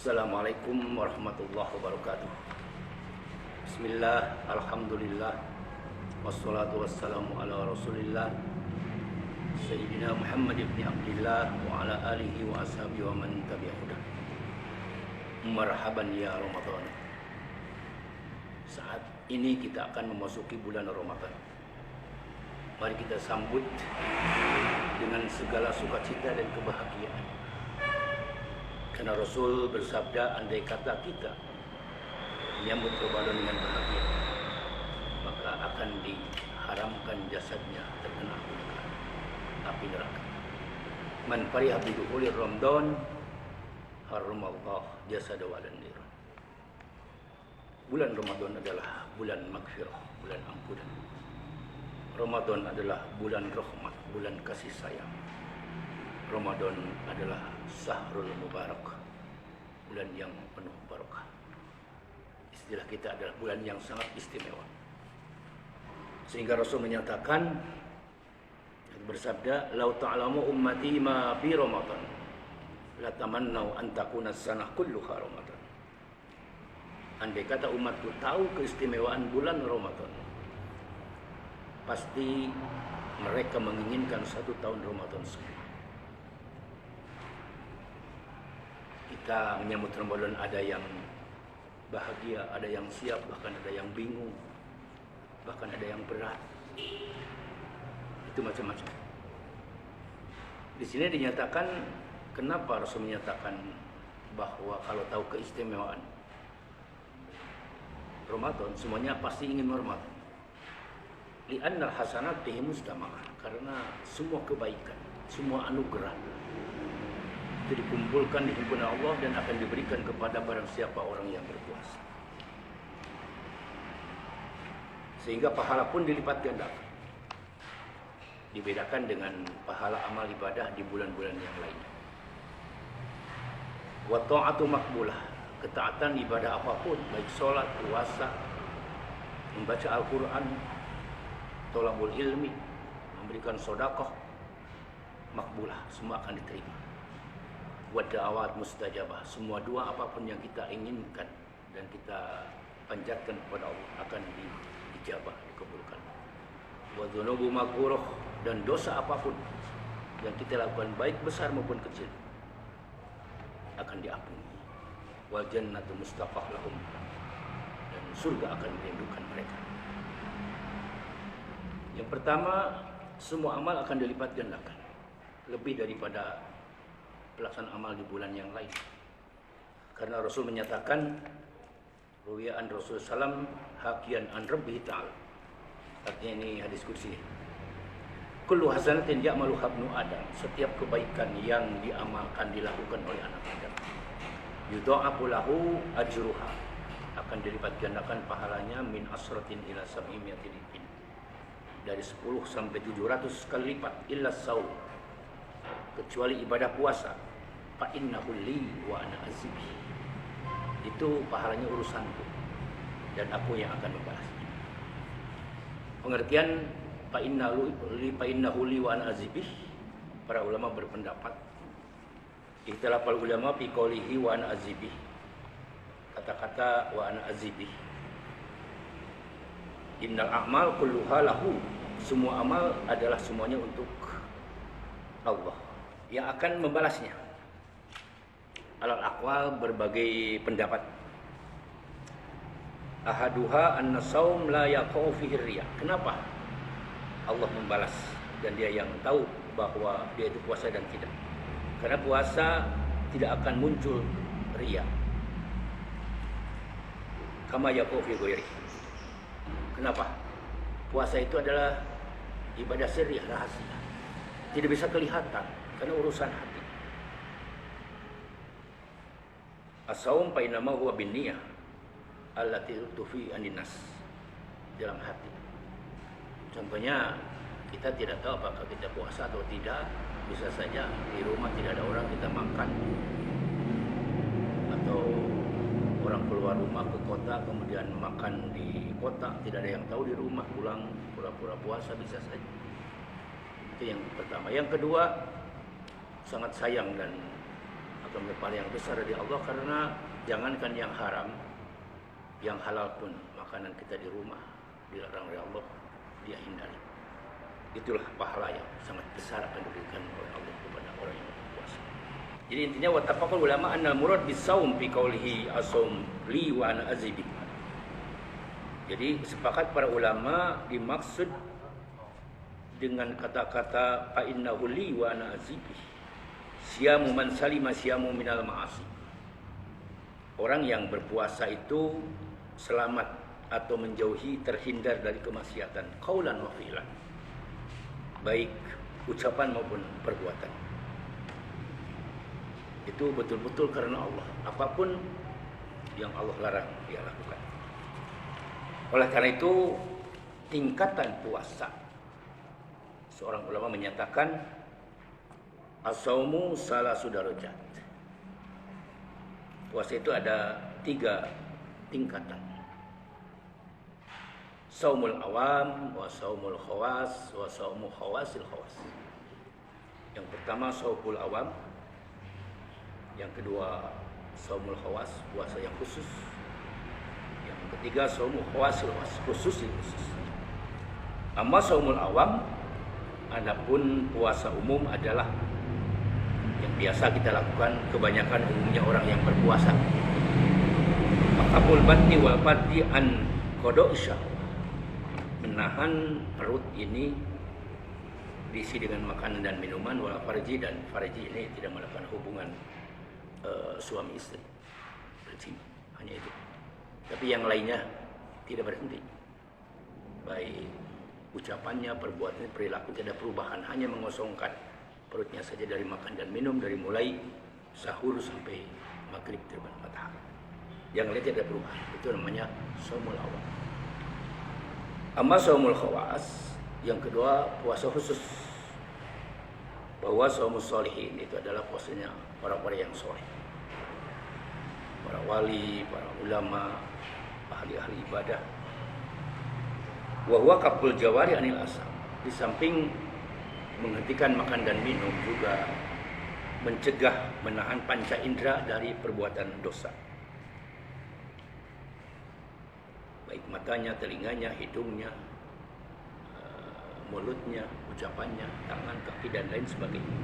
Assalamualaikum warahmatullahi wabarakatuh. Bismillah, alhamdulillah, wassalatu wassalamu ala rasulillah Sayyidina Muhammad ibn Abdillah wa ala alihi wa ashabihi wa man tabi'ahudah. Marhaban ya Ramadan. Saat ini kita akan memasuki bulan Ramadan. Mari kita sambut dengan segala sukacita dan kebahagiaan. Karena Rasul bersabda, andai kata kita menyambut Ramadan dengan bahagia, maka akan diharamkan jasadnya terkena api neraka. Man fariha bi dukhuli Ramadan haramallahu jasadahu 'alan nar. Bulan Ramadan adalah bulan maghfirah, bulan ampunan. Ramadan adalah bulan rahmat, bulan kasih sayang. Ramadan adalah Sahrul Mubarak, bulan yang penuh barakah. Istilah kita adalah bulan yang sangat istimewa. Sehingga Rasul menyatakan, bersabda, "Lau ta'lamu ummati ma fi Ramadan, la tamannau an takuna sanah kulluha Ramadan." Andai kata umatku tahu keistimewaan bulan Ramadan, pasti mereka menginginkan satu tahun Ramadan semua. Kita menyambut Ramadan, ada yang bahagia, ada yang siap, bahkan ada yang bingung, bahkan ada yang berat. Itu macam-macam. Di sini dinyatakan, kenapa Rasul menyatakan bahwa kalau tahu keistimewaan Ramadan, semuanya pasti ingin Ramadan. Li'annal hasanat bihi mustama'ah, karena semua kebaikan, semua anugerah itu dikumpulkan di himpunan Allah dan akan diberikan kepada barang siapa orang yang berpuasa. Sehingga pahala pun dilipat gandakan. Dibedakan dengan pahala amal ibadah di bulan-bulan yang lainnya. Wa ta'atu maqbulah, ketaatan ibadah apapun, baik sholat, puasa, membaca Al-Quran, tolabul ilmi, memberikan sedekah, makbulah, semua akan diterima. Wa da'awat mustajabah, semua doa apapun yang kita inginkan dan kita panjatkan kepada Allah akan diijabah, dikabulkan. Wa dzunubu maghfurah, dan dosa apapun yang kita lakukan baik besar maupun kecil akan diampuni. Wal jannatu mustaqah lahum, dan surga akan merindukan mereka. Yang pertama, semua amal akan dilipat gandakan lebih daripada pelaksanaan amal di bulan yang lain. Karena Rasul menyatakan, ruwiyan Rasul salam hakian an rabbihi ta'ala. Artinya ini hadis qudsi. Kullu hasanatin ya'maluha ibnu Adam, setiap kebaikan yang diamalkan, dilakukan oleh anak Adam, yudha'afu lahu ajruha, akan dilipat gandakan pahalanya min asratin ila sab'imiyatin din, dari 10 sampai 700 kali lipat, illa saum, kecuali ibadah puasa, fa innahu li wa ana azibi, itu pahalanya urusanku dan aku yang akan membalasnya. Pengertian fa innahu li wa ana azibi, para ulama berpendapat, ikhtilafal ulama fi qoulihi wa ana azibi, kata-kata wa ana azibi, innal a'mal kulluha lahu, semua amal adalah semuanya untuk Allah yang akan membalasnya. Alal aqwal, berbagai pendapat. Ahaduha anna saum la yaqau fihi riya. Kenapa Allah membalas dan dia yang tahu bahwa dia itu puasa dan tidak? Karena puasa tidak akan muncul riya. Kama yaqau fi ghairi. Kenapa? Puasa itu adalah ibadah sirri, rahasia. Tidak bisa kelihatan karena urusan hati. As-saum fa inna ma huwa binniyah allati tufi aninnas, dalam hati. Contohnya, kita tidak tahu apakah kita puasa atau tidak. Bisa saja di rumah tidak ada orang, kita makan, atau orang keluar rumah ke kota kemudian makan di kota, tidak ada yang tahu di rumah, pulang pura-pura puasa, bisa saja. Itu yang pertama. Yang kedua, sangat sayang dan pahala yang besar dari Allah, karena jangankan yang haram, yang halal pun makanan kita di rumah dilarang oleh Allah, dia hindari. Itulah pahala yang sangat besar akan diberikan oleh Allah kepada orang yang berpuasa. Jadi intinya wattafaqul ulama annal murad bisaum fi qaulihi as-saum li wa ana azibi. Jadi sepakat para ulama dimaksud dengan kata-kata fa innahu li wa ana azibi. Siyamu man salima siyamu minal ma'asi. Orang yang berpuasa itu selamat atau menjauhi, terhindar dari kemaksiatan qaulan wa fi'lan, baik ucapan maupun perbuatan. Itu betul-betul karena Allah. Apapun yang Allah larang dia lakukan. Oleh karena itu tingkatan puasa, seorang ulama menyatakan as-saumu salasu darajat. Puasa itu ada 3 tingkatan. Saumul awam, wa saumul khawas, wa saumu khawasil khawas. Yang pertama saumul awam, yang kedua saumul khawas, puasa yang khusus. Yang ketiga saumul khawasil khawas, khusus yang khusus. Amma saumul awam, adapun puasa umum adalah yang biasa kita lakukan, kebanyakan umumnya orang yang berpuasa. Maqamul batni wal fardi an qada' syahwat. Menahan perut ini diisi dengan makanan dan minuman, wal farji, dan farji ini tidak melakukan hubungan suami istri, berzina, hanya itu. Tapi yang lainnya tidak berhenti, baik ucapannya, perbuatannya, perilaku tidak ada perubahan, hanya mengosongkan perutnya saja dari makan dan minum, dari mulai sahur sampai maghrib terbit matahari. Yang lain tidak ada perubahan. Itu namanya saumul awam. Amma saumul khawas, yang kedua puasa khusus. Bahwa saumus sholihin itu adalah puasanya orang-orang yang soleh, para wali, para ulama, ahli-ahli ibadah. Wa huwa kaful jawari anil asam. Di samping menghentikan makan dan minum, juga mencegah, menahan panca indera dari perbuatan dosa, baik matanya, telinganya, hidungnya, mulutnya, ucapannya, tangan, kaki, dan lain sebagainya.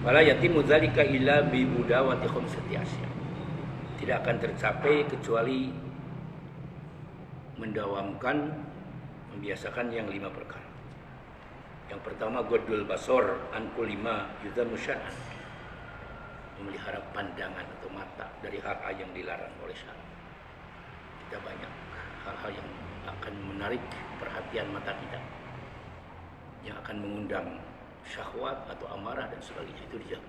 Wala yatimu dzalika illa bi mudawati khamsati asya. Tidak akan tercapai kecuali mendawamkan, membiasakan yang 5 perkara. Yang pertama godul basor an kulima yuzamu syar'an, memelihara pandangan atau mata dari hal-hal yang dilarang oleh syara. Kita banyak hal-hal yang akan menarik perhatian mata kita, yang akan mengundang syahwat atau amarah dan sebagainya, itu dijauh.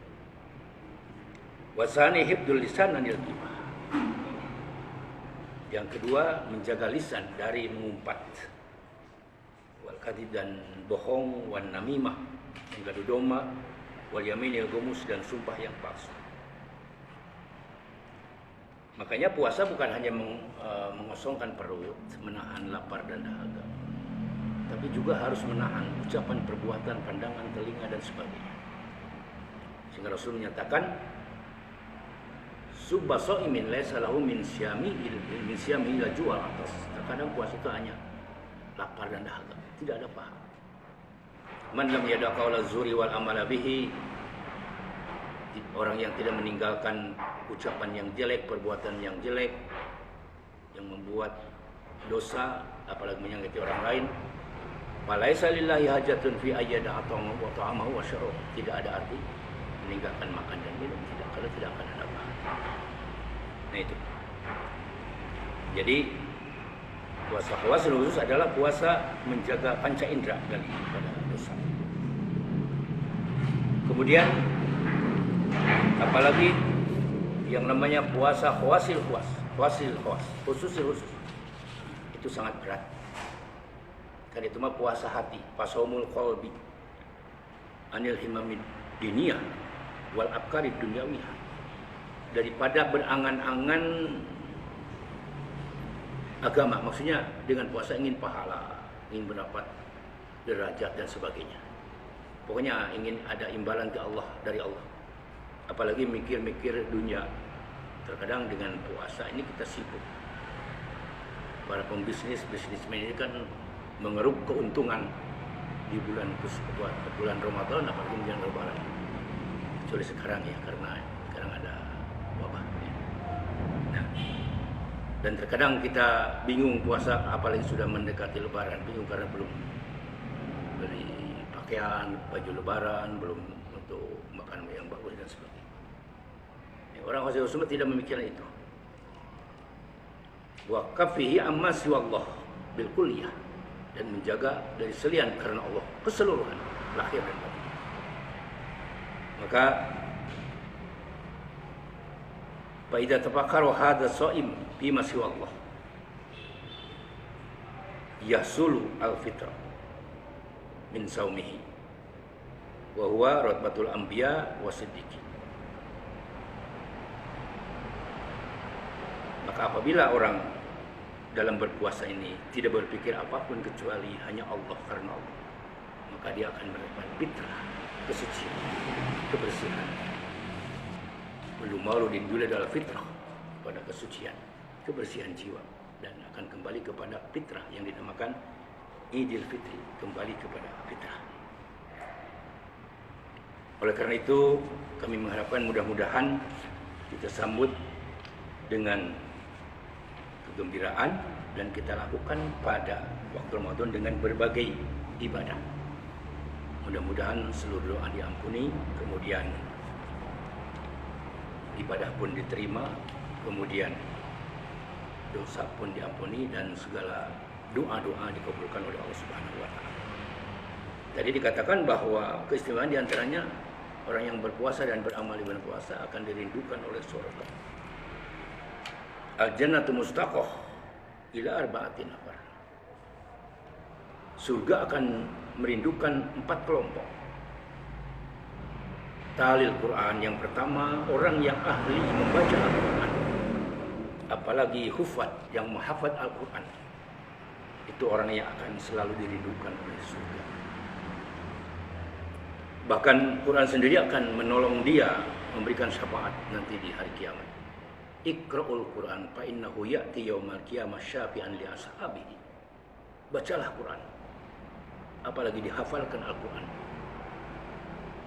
Wasani hibdul lisan anil ghibah. Yang kedua menjaga lisan dari mengumpat, wal kadhib dan bohong, wan namimah, mengadu domba, wal yaminil gumus, dan sumpah yang palsu. Makanya puasa bukan hanya mengosongkan perut, menahan lapar dan dahaga, tapi juga harus menahan ucapan, perbuatan, pandangan, telinga, dan sebagainya. Sehingga Rasul menyatakan, subba sha'imin laisa lahu min syami ila jual atas. Terkadang puasa itu hanya lapar dan dahaga, tidak ada pahala. Man lam yada' qaula zuri wal amala bihi, orang yang tidak meninggalkan ucapan yang jelek, perbuatan yang jelek, yang membuat dosa, apalagi menyakiti orang lain. Falaisa lillahi hajatun fi ayyada at'amahu wa ta'amahu wa syarab. Tidak ada arti meninggalkan makan dan minum, tidak, kalau tidak akan ada pahala. Nah itu. Jadi puasa khawas khusus adalah puasa menjaga panca indera dari dosa. Kemudian apalagi yang namanya puasa khawasil khawas, khusus. Itu sangat berat. Karena itu mah puasa hati, pasaumul qalbi anil himamid diniyah wal afkarid dunyawiyah. Daripada berangan-angan agama, maksudnya dengan puasa ingin pahala, ingin mendapat derajat dan sebagainya. Pokoknya ingin ada imbalan ke Allah, dari Allah. apalagi mikir-mikir dunia. Terkadang dengan puasa ini kita sibuk. Para bisnismen ini kan mengeruk keuntungan di bulan Ramadan, apalagi menjelang Lebaran. Kecuali sekarang ya, karena sekarang ada wabah. Nah, dan terkadang kita bingung puasa, apalagi sudah mendekati Lebaran, bingung karena belum beli pakaian, baju Lebaran, belum untuk makan yang bagus dan sebagainya. Orang Rasulullah tidak memikirkan itu. Wa kafihi amma siwallah bil kulliyah, dan menjaga dari selain karena Allah keseluruhan lahir dan batin. Maka fa idza tafakkaru hadza shaim fi ma siwallah yasulu al fitrah min saumihi wa huwa rutbatul anbiya wa siddiqin. Maka apabila orang dalam berpuasa ini tidak berpikir apapun kecuali hanya Allah karena Allah, maka dia akan mendapat fitrah, kesucian, kebersihan. Belum malu dinjula adalah fitrah pada kesucian, kebersihan jiwa, dan akan kembali kepada fitrah yang dinamakan Idul Fitri, kembali kepada fitrah. Oleh karena itu kami mengharapkan mudah-mudahan kita sambut dengan kegembiraan dan kita lakukan pada waktu Ramadan dengan berbagai ibadah. Mudah-mudahan seluruh doa diampuni, kemudian ibadah pun diterima, kemudian dosa pun diampuni, dan segala doa-doa dikabulkan oleh Allah Subhanahu wa taala. Tadi dikatakan bahwa keistimewaan diantaranya orang yang berpuasa dan beramal di bulan puasa akan dirindukan oleh surga. Al-jannatu mustaqoh ila arba'atin nafar. Surga akan merindukan 4 kelompok. Talil Quran, yang pertama orang yang ahli membaca Al-Quran, apalagi hufad yang menghafal Al-Quran. Itu orang yang akan selalu dirindukan oleh surga. Bahkan Quran sendiri akan menolong dia, memberikan syafaat nanti di hari kiamat. Iqra'ul Quran fa innahu ya'ti yaumal qiyamah syafi'an li ashabihi. Bacalah Quran, apalagi dihafalkan Al-Quran.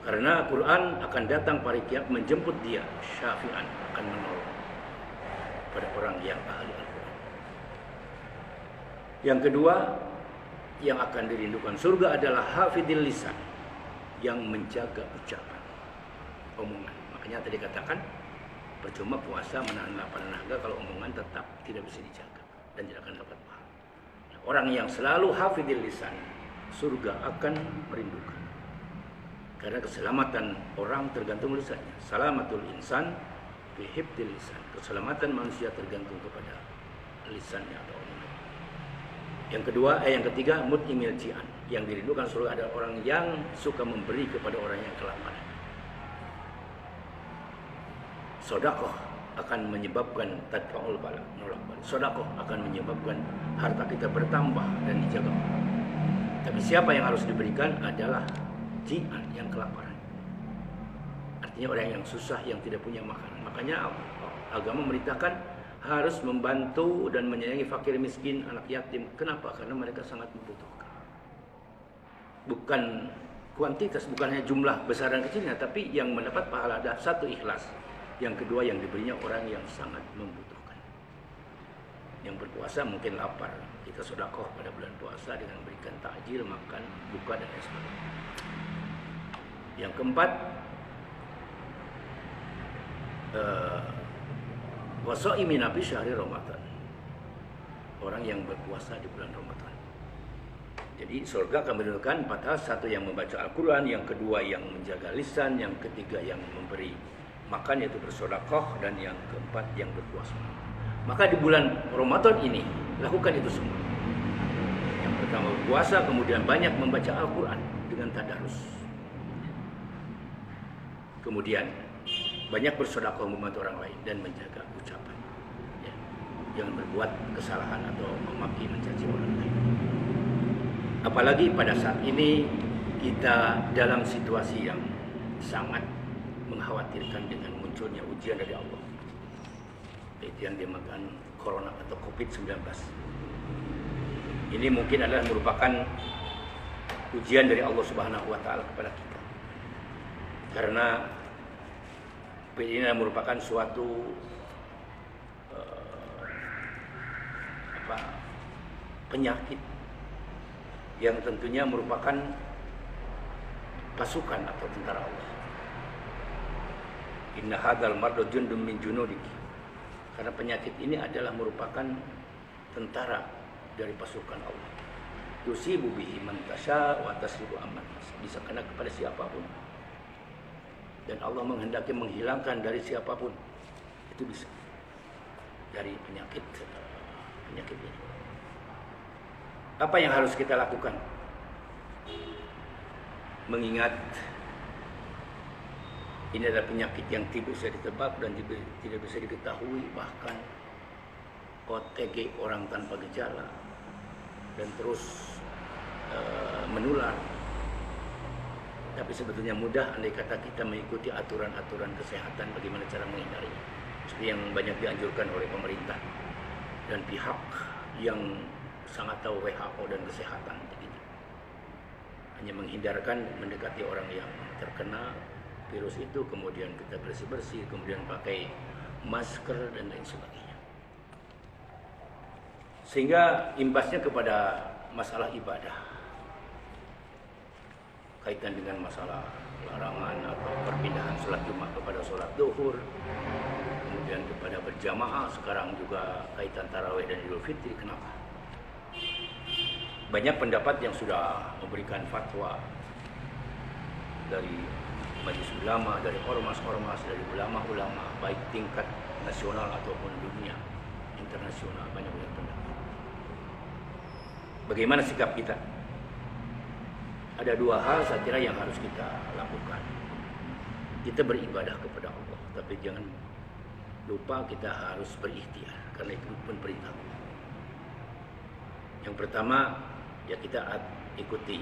Karena Quran akan datang pada kiamat menjemput dia, syafi'an, akan menolong pada orang yang ahli Al-Quran. Yang kedua yang akan dirindukan surga adalah hafidil lisan, yang menjaga ucapan, omongan. Makanya tadi katakan percuma puasa menahan lapar naga kalau omongan tetap tidak bisa dijaga dan tidak akan dapat pahala. Nah, orang yang selalu hafidil lisan, surga akan merindukan. Karena keselamatan orang tergantung lisannya. Salamatul insan fi hifdil lisan. Keselamatan manusia tergantung kepada lisannya atau omongan. Yang ketiga mut'imil ji'an. Yang dirindukan surga adalah orang yang suka memberi kepada orang yang kelaparan. Sedekah akan menyebabkan tadfa'ul bala, menolak bala. Sedekah akan menyebabkan harta kita bertambah dan dijaga. Tapi siapa yang harus diberikan adalah ji'an, yang kelaparan. Artinya orang yang susah, yang tidak punya makanan. Makanya agama memerintahkan harus membantu dan menyayangi fakir miskin, anak yatim. Kenapa? Karena mereka sangat membutuhkan. Bukan kuantitas, bukan hanya jumlah besar dan kecilnya, tapi yang mendapat pahala ada satu, ikhlas. Yang kedua, yang diberinya orang yang sangat membutuhkan. Yang berpuasa mungkin lapar, kita sedekah pada bulan puasa dengan berikan takjil, makan, buka, dan lain sebagainya. Yang keempat, wasaimin fi syahri Ramadan, orang yang berpuasa di bulan Ramadan. Jadi surga akan mendapatkan 4 hal. Satu, yang membaca Al-Quran. Yang kedua, yang menjaga lisan. Yang ketiga, yang memberi makan, yaitu bersedekah. Dan yang keempat, yang berpuasa. Maka di bulan Ramadan ini lakukan itu semua. Yang pertama berpuasa, kemudian banyak membaca Al-Quran dengan tadarus. Kemudian banyak bersedekah, membantu orang lain, dan menjaga ucapan. Ya. Jangan berbuat kesalahan atau memaki, mencaci orang lain. Apalagi pada saat ini kita dalam situasi yang sangat mengkhawatirkan dengan munculnya ujian dari Allah. Itu yang dinamakan corona atau COVID-19. Ini mungkin adalah merupakan ujian dari Allah Subhanahu wa taala kepada kita. Karena ini merupakan suatu penyakit yang tentunya merupakan pasukan atau tentara Allah. Inna hadzal marda jundum min junudiki. Karena penyakit ini adalah merupakan tentara dari pasukan Allah. Yusibu bihi man tasya wa tasrifu amman tasya. Bisa kena kepada siapapun. Dan Allah menghendaki menghilangkan dari siapapun. Itu bisa. Dari penyakit ini. Apa yang harus kita lakukan? Mengingat ini adalah penyakit yang tidak bisa ditebak dan tidak bisa diketahui, bahkan OTG, orang tanpa gejala, dan terus menular. Tapi sebetulnya mudah andai kata kita mengikuti aturan-aturan kesehatan bagaimana cara menghindarinya. Seperti yang banyak dianjurkan oleh pemerintah dan pihak yang sangat tahu, WHO dan kesehatan begitu. Hanya menghindarkan mendekati orang yang terkena virus itu, kemudian kita bersih-bersih, kemudian pakai masker dan lain sebagainya. Sehingga imbasnya kepada masalah ibadah, kaitan dengan masalah larangan atau perpindahan sholat Jumat kepada sholat Zuhur, kemudian kepada berjamaah, sekarang juga kaitan tarawih dan Idul Fitri. Kenapa? Banyak pendapat yang sudah memberikan fatwa dari majelis ulama, dari ormas-ormas, dari ulama-ulama, baik tingkat nasional ataupun dunia internasional, banyak pendapat. Bagaimana sikap kita? Ada dua hal saya kira yang harus kita lakukan. Kita beribadah kepada Allah, tapi jangan lupa kita harus berikhtiar, karena itu pun perintah. Yang pertama, ya kita ikuti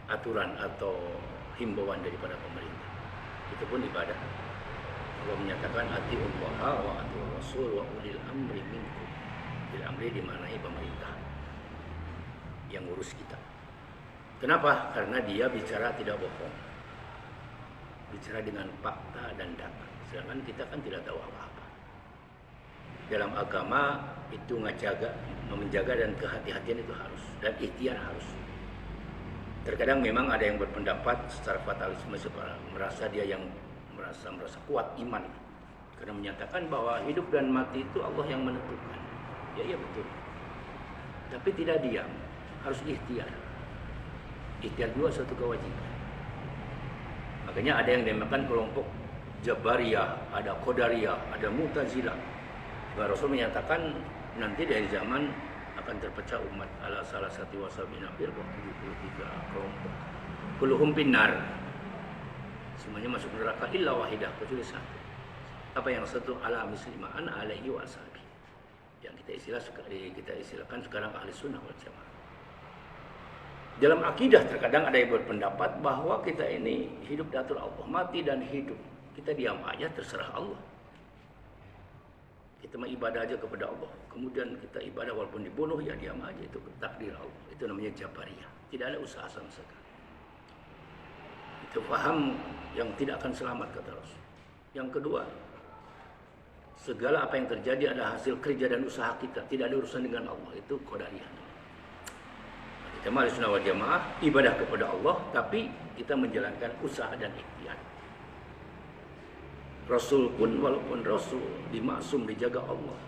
aturan atau himbauan daripada pemerintah. Itu pun ibadah. Allah menyatakan atiullaha wa atiur rasul wa ulil amri minkum. Ulil amri dimaknai pemerintah yang ngurus kita. Kenapa? Karena dia bicara tidak bohong. Bicara dengan fakta dan data. Sedangkan kita kan tidak tahu apa-apa. Dalam agama itu menjaga dan kehati-hatian itu harus, dan ikhtiar harus. Terkadang memang ada yang berpendapat secara fatalisme, merasa dia yang merasa kuat iman, karena menyatakan bahwa hidup dan mati itu Allah yang menentukan. Ya iya betul. Tapi tidak diam, harus ikhtiar. Ikhtiar juga suatu kewajiban. Makanya ada yang dinamakan kelompok Jabariyah, ada Qadariyah, ada Mu'tazilah. Rasul menyatakan nanti dari zaman akan terpecah umat ala salah satu wasabi nafir 73 kelompok. Kulluhum finnar. Semuanya masuk neraka illa wahidah, kecuali satu. Apa yang satu? Ala muslimah ana alaihi wa ashabi. Yang kita istilahkan sekarang ahli sunnah wal jamaah. Dalam akidah terkadang ada yang berpendapat bahwa kita ini hidup diatur Allah, mati dan hidup. Kita diam aja, terserah Allah. Kita mau ibadah aja kepada Allah. Kemudian kita ibadah walaupun dibunuh, ya diam aja. Itu takdir Allah. Itu namanya Jabariyah. Tidak ada usaha sama sekali. Itu paham yang tidak akan selamat, kata Rasul. Yang kedua, segala apa yang terjadi adalah hasil kerja dan usaha kita. Tidak ada urusan dengan Allah. Itu Qadariyah. Kita ahli sunnah wal jamaah, ibadah kepada Allah, tapi kita menjalankan usaha dan ikhtiar. Rasul pun walaupun Rasul dimaksum, dijaga Allah,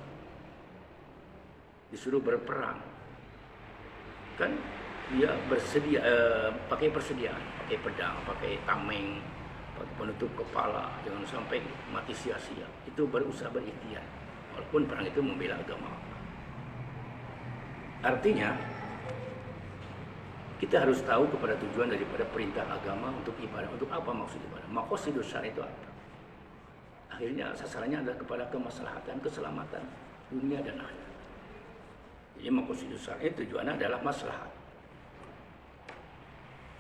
disuruh berperang, kan dia bersedia, pakai persediaan, pakai pedang, pakai tameng, pakai penutup kepala, jangan sampai mati sia-sia. Itu berusaha berikhtiar, walaupun perang itu membela agama Allah. Artinya kita harus tahu kepada tujuan daripada perintah agama untuk ibadah. Untuk apa maksud ibadah? Maqasidus syar'i itu apa? Akhirnya sasarannya adalah kepada kemaslahatan, keselamatan dunia dan akhirat. Jadi maqasidus syar'i tujuannya adalah maslahat.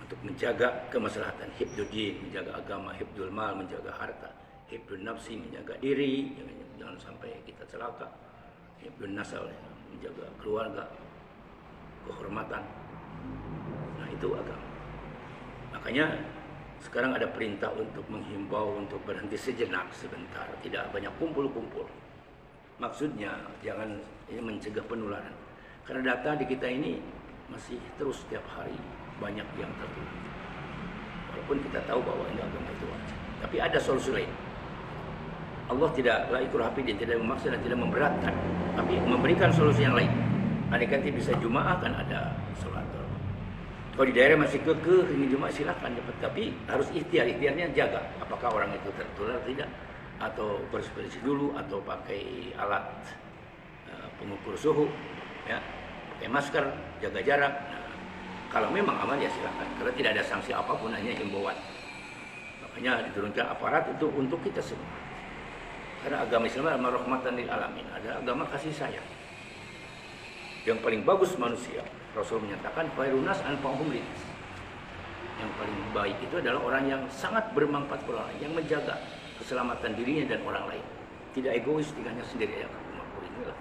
untuk menjaga kemaslahatan hifdzuddin, menjaga agama, hifdzul mal, menjaga harta, hifdzun nafsi, menjaga diri, jangan sampai kita celaka, hifdzun nasal, menjaga keluarga, kehormatan. Nah, itu agama. Makanya sekarang ada perintah untuk menghimbau untuk berhenti sejenak sebentar, tidak banyak kumpul-kumpul. Maksudnya jangan ini mencegah penularan. Karena data di kita ini masih terus setiap hari banyak yang tertular. Walaupun kita tahu bahwa ini agama itu wajib, tapi ada solusi lain. Allah tidak la ikraha fi din, tidak memaksa dan tidak memberatkan, tapi memberikan solusi yang lain. Andai kata bisa Jumaah kan ada sholat. Kalau di daerah masih kekeh ini Jumaah silakan dapat, tapi harus ikhtiarnya jaga apakah orang itu tertular tidak, atau bersih dulu, atau pakai alat pengukur suhu, ya, pakai masker, jaga jarak. Nah, kalau memang aman ya silakan, karena tidak ada sanksi apapun, hanya himbauan. Makanya diturunkan aparat untuk kita semua. Karena agama Islam adalah rahmatan lil alamin, ada agama kasih sayang. Yang paling bagus manusia, Rasul menyatakan khairun nas anfa'uhum linnas. Yang paling baik itu adalah orang yang sangat bermanfaat kepada orang lain, yang menjaga keselamatan dirinya dan orang lain. Tidak egois, tidak hanya sendiri ya, inilah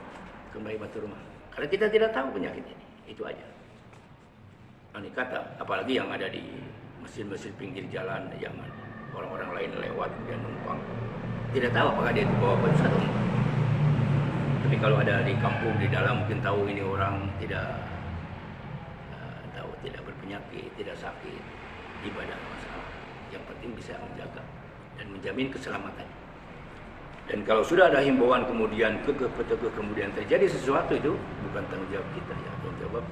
kembali batu rumah. Karena kita tidak tahu penyakit ini, itu aja. Ini kata, apalagi yang ada di mesin-mesin pinggir jalan, yang orang-orang lain lewat dan numpang, tidak tahu apakah dia dibawa virus atau enggak. Tapi kalau ada di kampung di dalam mungkin tahu ini orang tidak tahu, tidak berpenyakit, tidak sakit, ibadah masalah. Yang penting bisa menjaga dan menjamin keselamatan. Dan kalau sudah ada himbauan kemudian kemudian terjadi sesuatu, itu bukan tanggung jawab kita, ya, tanggung jawab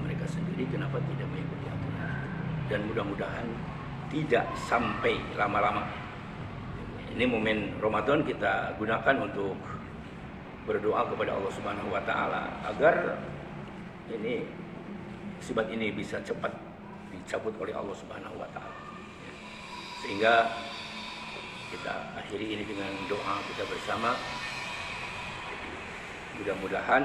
mereka sendiri kenapa tidak mengikuti aturan. Dan mudah-mudahan tidak sampai lama-lama. Ini momen Ramadan kita gunakan untuk berdoa kepada Allah Subhanahu wa taala agar ini musibah ini bisa cepat dicabut oleh Allah Subhanahu wa taala. Sehingga kita akhiri ini dengan doa kita bersama. Mudah-mudahan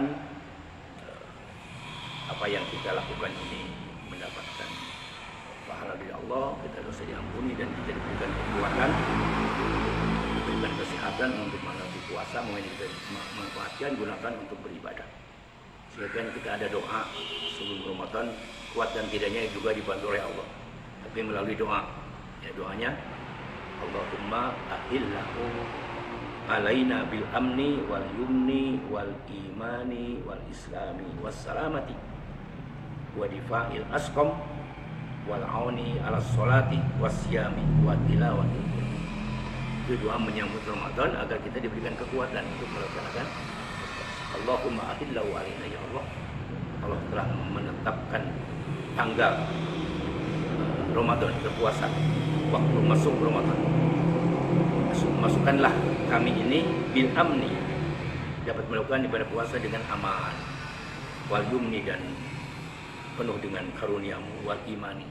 apa yang kita lakukan ini mendapatkan pahala dari Allah, kita dosa diampuni dan kita diberikan kekuatan, diberikan kesehatan untuk menghadapi puasa, mungkin kita manfaatkan, gunakan untuk beribadah. Sehingga kita ada doa sebelum Ramadan, kuat dan tidaknya juga dibantu oleh Allah. Tapi melalui doa, ya doanya Allahumma ahillahu alaina bil amni wal yumni wal imani wal islami was salamati wa difa'il asqam wal auni ala sholati was siyami wa tilawati. Itu doa menyambut Ramadan agar kita diberikan kekuatan untuk melaksanakan. Allahumma ahillahu alaina, ya Allah, Allah telah menetapkan tanggal Ramadan berpuasa, waktu masuk Ramadan. Masukkanlah kami ini bil amni, dapat melakukan ibadah puasa dengan aman, wal yumni dan penuh dengan karuniamu, wal imani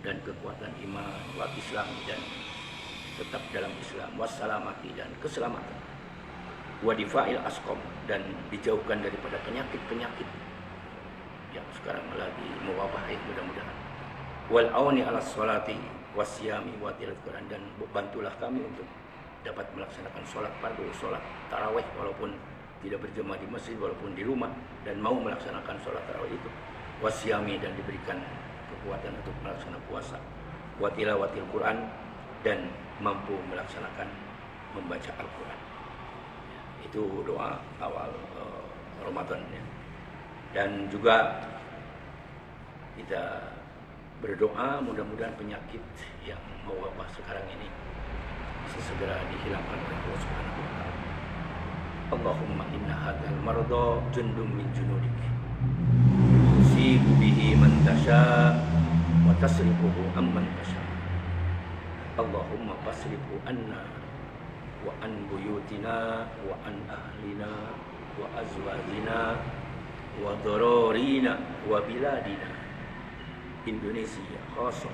dan kekuatan iman, wal islami dan tetap dalam Islam, wassalamati dan keselamatan, wadifa'il asqam dan dijauhkan daripada penyakit-penyakit yang sekarang lagi mewabah, mudah-mudahan, wal auni ala sholati wasyami wa tilawatil Quran, dan bantulah kami untuk dapat melaksanakan sholat fardu, sholat tarawih walaupun tidak berjemaah di masjid, walaupun di rumah, dan mau melaksanakan sholat tarawih itu, wasyami dan diberikan kekuatan untuk melaksanakan puasa, wa tilawatil Quran dan mampu melaksanakan membaca Al-Quran. Itu doa awal Ramadan, ya. Dan juga kita berdoa mudah-mudahan penyakit yang mewabah sekarang ini bisa segera dihilangkan oleh Allah Subhanahu wa taala. Allahumma inna hadzal marada jundum min junudik tusibu bihi man tasha wa tasrifuhu amman tasha. Allahumma fasrifu anna wa an buyutina wa an ahlina wa azwajina wa dararina wa biladina Indonesia khasah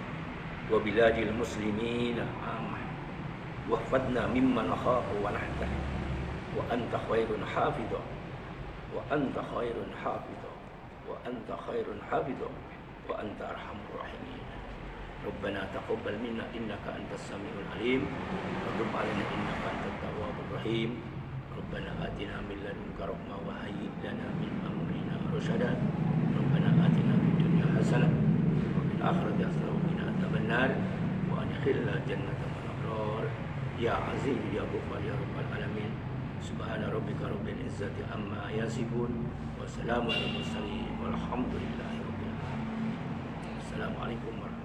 wa biladil muslimina amah wahfadna mimman nakhafu wa nahzan wa anta khairun hafidha wa anta khairun hafidha wa anta khairun hafidha وأنت أرحم الراحمين. ربنا تقبل منا إنك أنت السميع العليم وتب علينا إنك أنت التواب الرحيم. ربنا آتنا من لدنك رحمة وهيئ لنا من أمرنا رشدا. ربنا آتنا في الدنيا حسنة وفي الآخرة حسنة وقنا عذاب النار وأدخلنا جنة الأبرار يا عزيز يا غفار يا رب العالمين. سبحان ربك رب العزة عما يصفون وسلام على المرسلين والحمد لله رب العالمين. السلام عليكم ورحمة الله.